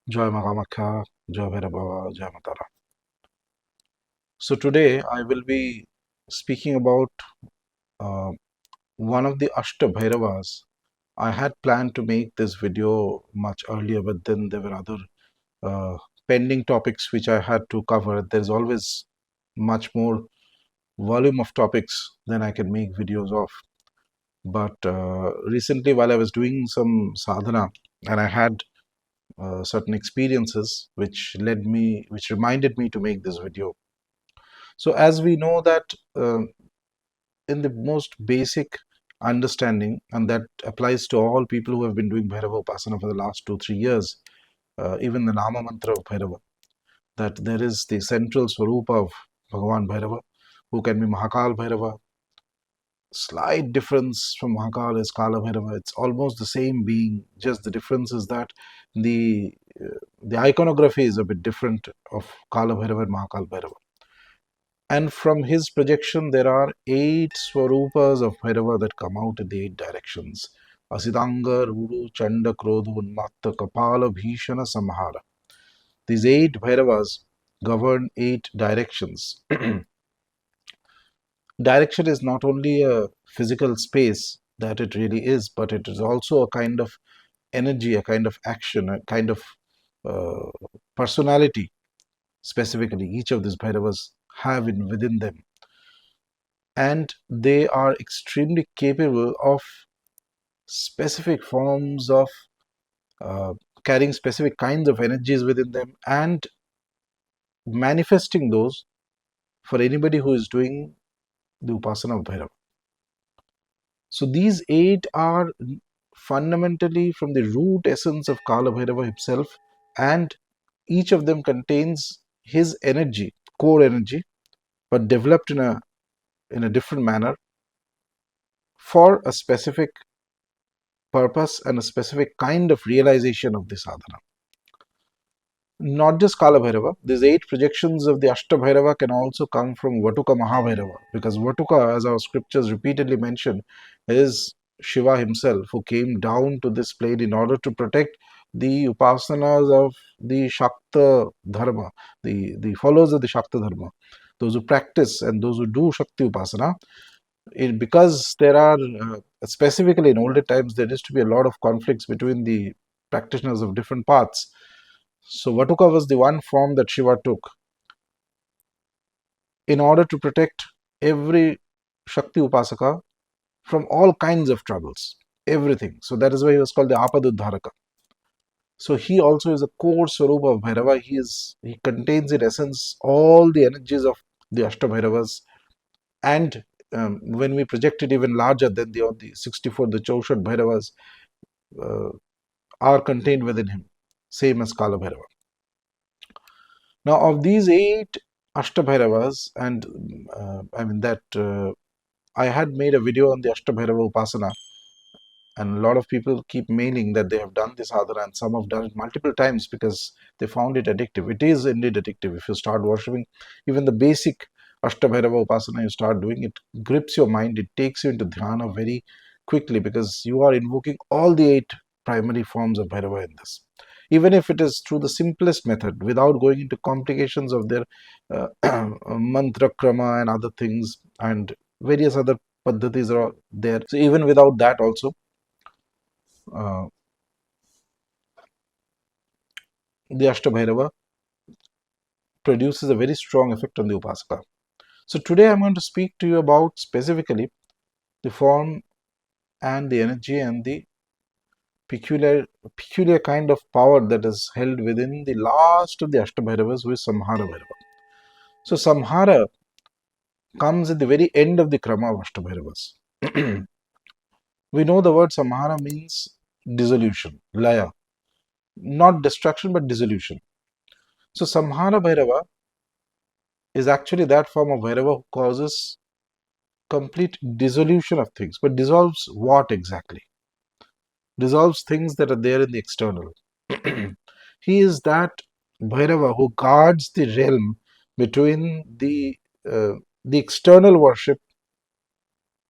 Joy Kamakhya, Joy Bhairava, Joy Matara. So today I will be speaking about uh, one of the Ashtabhairavas. I had planned to make this video much earlier, but then there were other uh, pending topics which I had to cover. There's always much more volume of topics than I can make videos of. But recently, while I was doing some sadhana, and I had certain experiences which reminded me to make this video. So, as we know that in the most basic understanding, and that applies to all people who have been doing Bhairava Upasana for the last 2-3 years, even the Nama Mantra of Bhairava, that there is the central Swarupa of Bhagavan Bhairava, who can be Mahakal Bhairava. Slight difference from Mahakal is Kala Bhairava. It's almost the same being, just the difference is that the the iconography is a bit different of Kala Bhairava and Mahakal Bhairava. And from his projection, there are 8 Swarupas of Bhairava that come out in the 8 directions. Asidanga, Ruru, Chanda, Krodha, Unmatta, Kapala, Bhishana, Samhara. These 8 Bhairavas govern 8 directions. Direction is not only a physical space that it really is, but it is also a kind of energy, a kind of action, a kind of uh, personality. Specifically, each of these Bhairavas have within them, and they are extremely capable of specific forms of uh, carrying specific kinds of energies within them and manifesting those for anybody who is doing the upasana of Bhairava. So these 8 are fundamentally from the root essence of Kala Bhairava himself, and each of them contains his energy, core energy, but developed in a different manner for a specific purpose and a specific kind of realization of the sadhana. Not just Kala Bhairava, these 8 projections of the Ashtabhairava can also come from Vatuka Mahabhairava, because Vatuka, as our scriptures repeatedly mention, is Shiva himself who came down to this plane in order to protect the upasanas of the Shakta Dharma, the followers of the Shakta Dharma, those who practice and those who do Shakti Upasana. Because there are, specifically in older times, there used to be a lot of conflicts between the practitioners of different paths. So Vatuka was the one form that Shiva took in order to protect every Shakti Upasaka from all kinds of troubles, everything. So that is why he was called the Apaduddharaka. So he also is a core Swarupa of Bhairava. He contains in essence all the energies of the Ashtabhairavas, and when we project it even larger than the 64, the Chaushad Bhairavas uh, are contained within him, same as Kala Bhairava. Now, of these 8 Ashtabhairavas, and I mean that I had made a video on the Ashtabhairava Upasana, and a lot of people keep mailing that they have done this sadhana, and some have done it multiple times because they found it addictive. It is indeed addictive. If you start worshipping, even the basic Ashtabhairava Upasana you start doing, it grips your mind, it takes you into dhyana very quickly because you are invoking all the 8 primary forms of Bhairava in this. Even if it is through the simplest method, without going into complications of their mantra krama and other things, and various other paddhatis are there. So even without that also, uh, the Ashtabhairava produces a very strong effect on the Upasaka. So today I'm going to speak to you about specifically the form and the energy and the peculiar kind of power that is held within the last of the Ashtabhairavas, who is Samhara Bhairava. So Samhara comes at the very end of the Krama of Ashtabhairavas. We know the word Samhara means dissolution, laya, not destruction but dissolution. So Samhara Bhairava is actually that form of Bhairava who causes complete dissolution of things. But dissolves what exactly? Dissolves things that are there in the external. He is that Bhairava who guards the realm between the external worship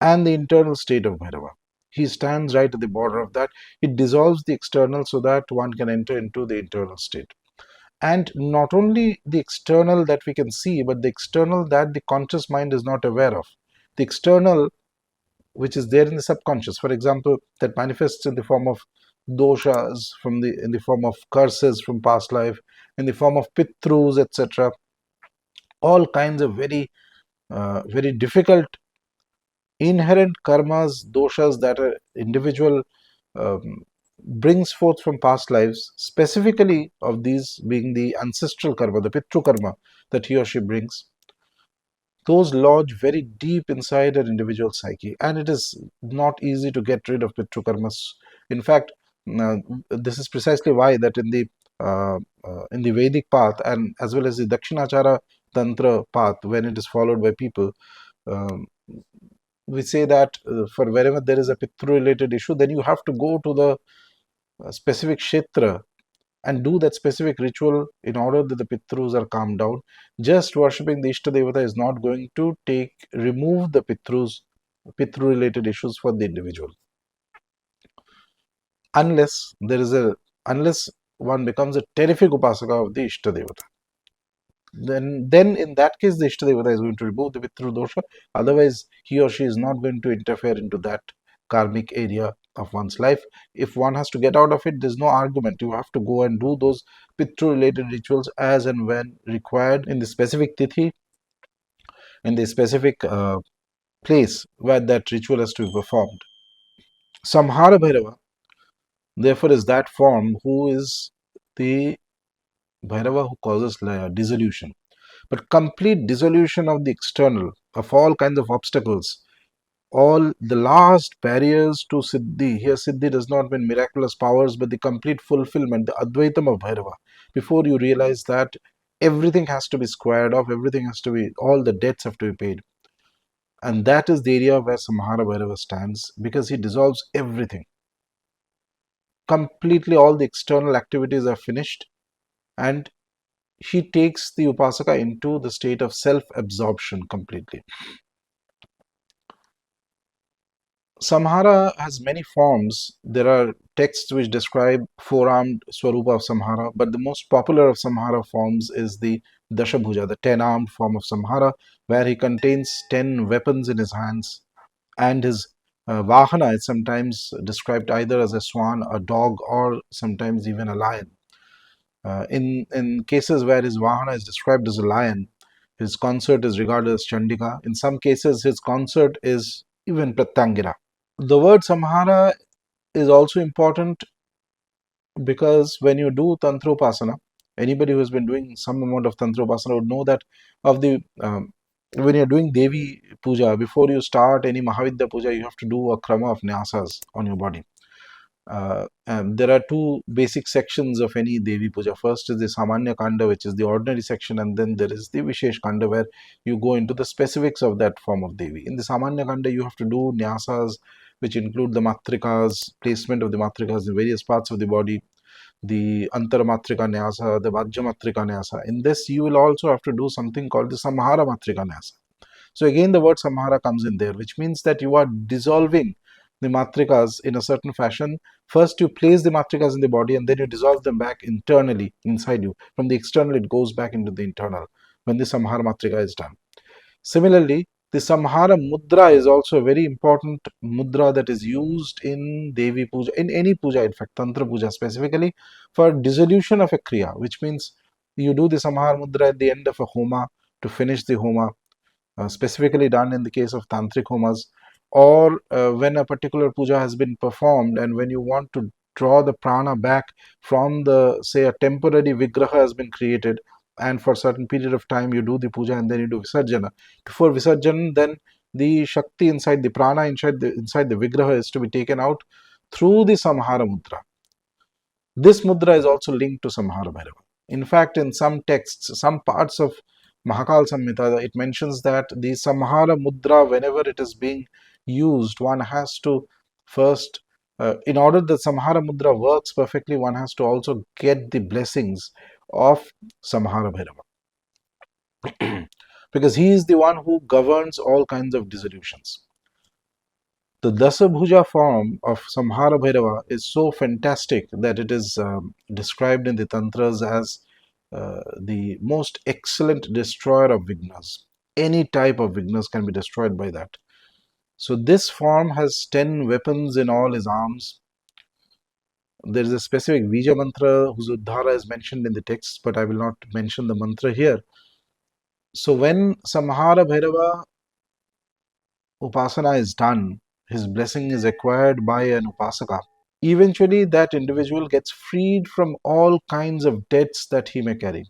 and the internal state of Bhairava. He stands right at the border of that. It dissolves the external so that one can enter into the internal state. And not only the external that we can see, but the external that the conscious mind is not aware of. The external which is there in the subconscious, for example, that manifests in the form of doshas, in the form of curses from past life, in the form of pitrus, etc. All kinds of very difficult inherent karmas, doshas that an individual um, brings forth from past lives, specifically of these being the ancestral karma, the pitru karma that he or she brings. Those lodge very deep inside an individual psyche, and it is not easy to get rid of pitru karmas. In fact, uh, this is precisely why that in the Vedic path and as well as the Dakshinachara Tantra path, when it is followed by people, um, we say that for wherever there is a pitru related issue, then you have to go to the specific kshetra and do that specific ritual in order that the pitrus are calmed down. Just worshipping the Ishta Devata is not going to remove the pitru related issues for the individual. Unless one becomes a terrific upasaka of the Ishta Devata. Then in that case the Ishtadevata is going to remove the Pitru dosha. Otherwise, he or she is not going to interfere into that karmic area of one's life. If one has to get out of it, there's no argument. You have to go and do those Pitru related rituals as and when required in the specific tithi, in the specific place where that ritual has to be performed. Samhara Bhairava, therefore, is that form who is the Bhairava who causes dissolution. But complete dissolution of the external, of all kinds of obstacles, all the last barriers to Siddhi. Here, Siddhi does not mean miraculous powers, but the complete fulfillment, the Advaitam of Bhairava. Before you realize that everything has to be squared off, all the debts have to be paid. And that is the area where Samhara Bhairava stands because he dissolves everything. Completely, all the external activities are finished, and he takes the Upasaka into the state of self absorption completely. Samhara has many forms. There are texts which describe four-armed Swarupa of Samhara, but the most popular of Samhara forms is the Dashabhuja, the 10-armed form of Samhara, where he contains 10 weapons in his hands, and his Vahana is sometimes described either as a swan, a dog, or sometimes even a lion. In cases where his Vahana is described as a lion, his consort is regarded as Chandika. In some cases, his consort is even Pratyangira. The word Samhara is also important because when you do Tantropasana, anybody who has been doing some amount of Tantropasana would know that of the when you're doing Devi Puja, before you start any Mahavidya Puja, you have to do a krama of nyasas on your body. There are two basic sections of any Devi Puja. First is the Samanya Kanda, which is the ordinary section, and then there is the Vishesh Kanda, where you go into the specifics of that form of Devi. In the Samanya Kanda, you have to do nyasas, which include the matrikas, placement of the matrikas in various parts of the body, the Antara-matrika Nyasa, the Vajja-matrika Nyasa. In this, you will also have to do something called the Samhara Matrika Nyasa. So again, the word Samhara comes in there, which means that you are dissolving the matrikas in a certain fashion. First, you place the matrikas in the body, and then you dissolve them back internally inside you. From the external, it goes back into the internal when the Samhara Matrika is done. Similarly, the Samhara Mudra is also a very important mudra that is used in Devi Puja, in any puja, in fact, Tantra Puja specifically, for dissolution of a Kriya, which means you do the Samhara Mudra at the end of a Homa to finish the Homa, specifically done in the case of tantric homas, or when a particular puja has been performed and when you want to draw the prana back from the, say, a temporary vigraha has been created, and for a certain period of time you do the puja and then you do visarjana. Before visarjana, then the shakti inside the prana inside the vigraha is to be taken out through the Samhara Mudra. This mudra is also linked to Samhara Bhairava. In fact, in some texts, some parts of Mahakal Samhita, it mentions that the Samhara Mudra, whenever it is being used, one has to first, in order that Samhara Mudra works perfectly, one has to also get the blessings of Samhara Bhairava. Because he is the one who governs all kinds of dissolutions. The Dasabhuja form of Samhara Bhairava is so fantastic that it is described in the Tantras as the most excellent destroyer of vignas. Any type of vignas can be destroyed by that. So this form has 10 weapons in all his arms. There is a specific Vija mantra whose Uddhara is mentioned in the text, but I will not mention the mantra here. So when Samhara Bhairava Upasana is done, his blessing is acquired by an Upasaka. Eventually, that individual gets freed from all kinds of debts that he may carry,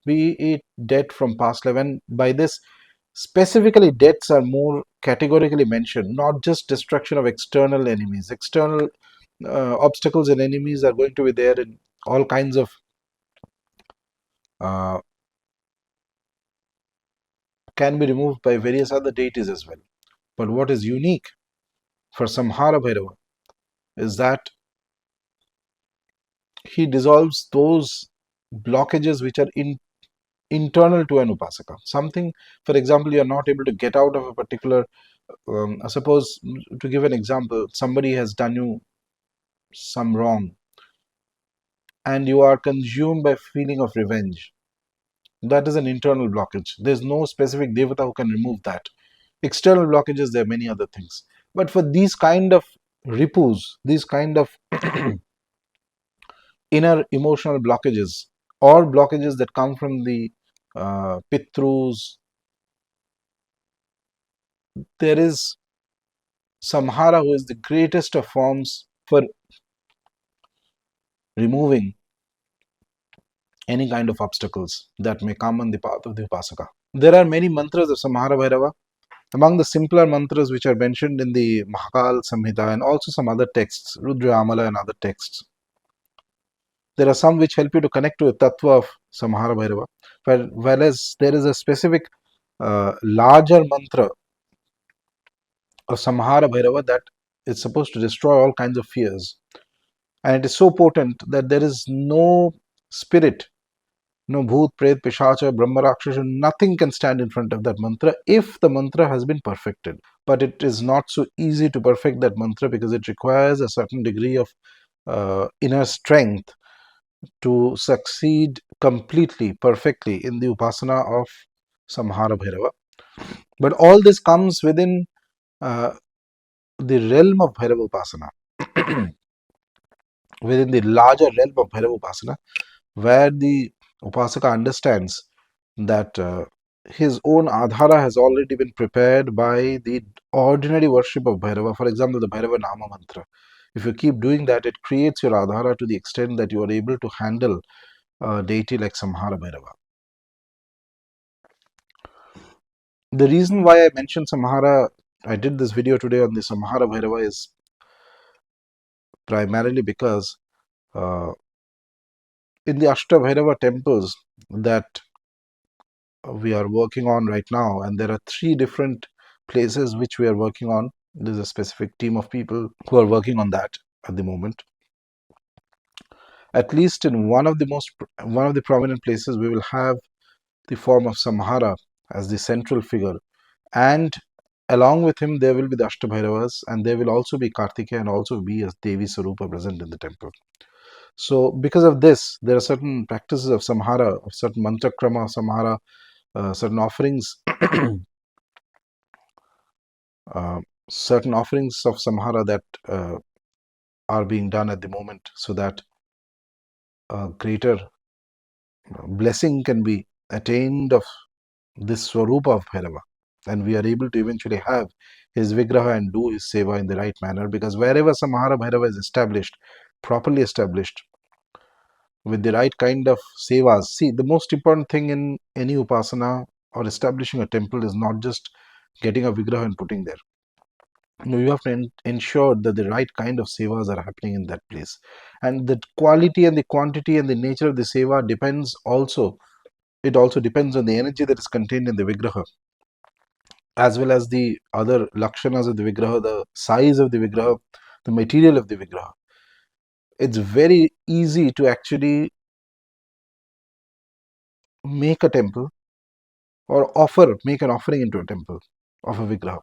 be it debt from past life. And by this, specifically, debts are more categorically mentioned, not just destruction of external enemies. External obstacles and enemies are going to be there in all kinds of uh, can be removed by various other deities as well. But what is unique for Samhara Bhairava is that he dissolves those blockages which are internal to an upasaka. Something, for example, you are not able to get out of a particular. Suppose, to give an example, somebody has done you some wrong, and you are consumed by feeling of revenge. That is an internal blockage. There's no specific devata who can remove that. External blockages, there are many other things. But for these kind of ripus, these kind of inner emotional blockages, or blockages that come from the pitrus, there is Samhara who is the greatest of forms for removing any kind of obstacles that may come on the path of the Upasaka. There are many mantras of Samhara Bhairava. Among the simpler mantras which are mentioned in the Mahakal Samhita and also some other texts, Rudra Amala and other texts, there are some which help you to connect to the tattva of Samhara Bhairava, whereas there is a specific larger mantra of Samhara Bhairava that is supposed to destroy all kinds of fears. And it is so potent that there is no spirit, no bhoot, pret, pishacha, brahma, rakshasa, nothing can stand in front of that mantra if the mantra has been perfected. But it is not so easy to perfect that mantra because it requires a certain degree of inner strength to succeed completely, perfectly in the upasana of Samhara Bhairava. But all this comes within the realm of Bhairava Upasana, within the larger realm of Bhairava Upasana, where the Upasaka understands that his own adhara has already been prepared by the ordinary worship of Bhairava. For example, the Bhairava Nama Mantra. If you keep doing that, it creates your adhara to the extent that you are able to handle a deity like Samhara Bhairava. The reason why I mentioned Samhara, I did this video today on the Samhara Bhairava, is primarily because in the Ashtabhairava temples that we are working on right now, and there are 3 different places which we are working on. There's a specific team of people who are working on that at the moment. At least in one of the prominent places, we will have the form of Samhara as the central figure, and along with him there will be the Ashtabhairavas, and there will also be Kartikeya and also be a Devi Sarupa present in the temple. So because of this, there are certain practices of Samhara, of certain mantra krama of Samhara, certain offerings certain offerings of Samhara that are being done at the moment, so that a greater blessing can be attained of this Swarupa of Bhairava, and we are able to eventually have his Vigraha and do his Seva in the right manner, because wherever Samhara Bhairava is established, properly established, with the right kind of Sevas. See, the most important thing in any Upasana or establishing a temple is not just getting a Vigraha and putting there. You have to ensure that the right kind of sevas are happening in that place, and the quality and the quantity and the nature of the seva depends also, it also depends on the energy that is contained in the vigraha, as well as the other lakshanas of the vigraha, the size of the vigraha, the material of the vigraha. It's very easy to actually make a temple or make an offering into a temple of a vigraha.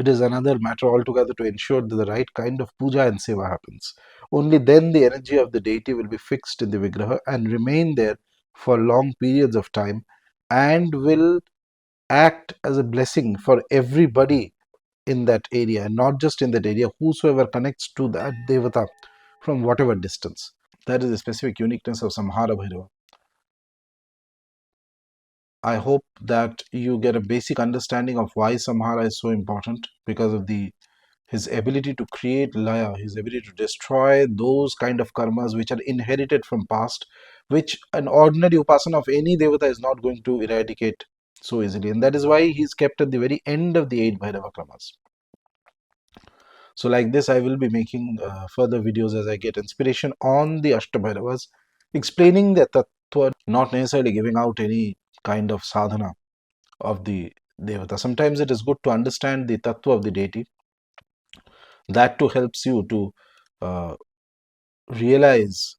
It is another matter altogether to ensure that the right kind of puja and seva happens. Only then the energy of the deity will be fixed in the Vigraha and remain there for long periods of time, and will act as a blessing for everybody in that area, and not just in that area, whosoever connects to that devata from whatever distance. That is the specific uniqueness of Samhara Bhairava. I hope that you get a basic understanding of why Samhara is so important, because of his ability to create laya, his ability to destroy those kind of karmas which are inherited from past, which an ordinary upasana of any devata is not going to eradicate so easily. And that is why he's kept at the very end of the 8 Bhairava kramas. So like this, I will be making further videos as I get inspiration on the Ashtabhairavas, explaining the tattva, not necessarily giving out any kind of sadhana of the devata. Sometimes it is good to understand the tattva of the deity. That too helps you to uh, realize,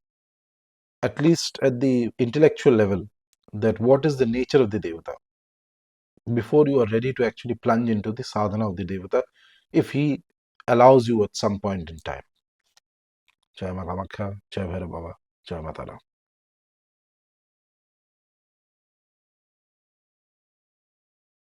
at least at the intellectual level, that what is the nature of the devata before you are ready to actually plunge into the sadhana of the devata, if he allows you at some point in time. Jai Ma Kamakhya, Jai Bhairava, Jai Matara.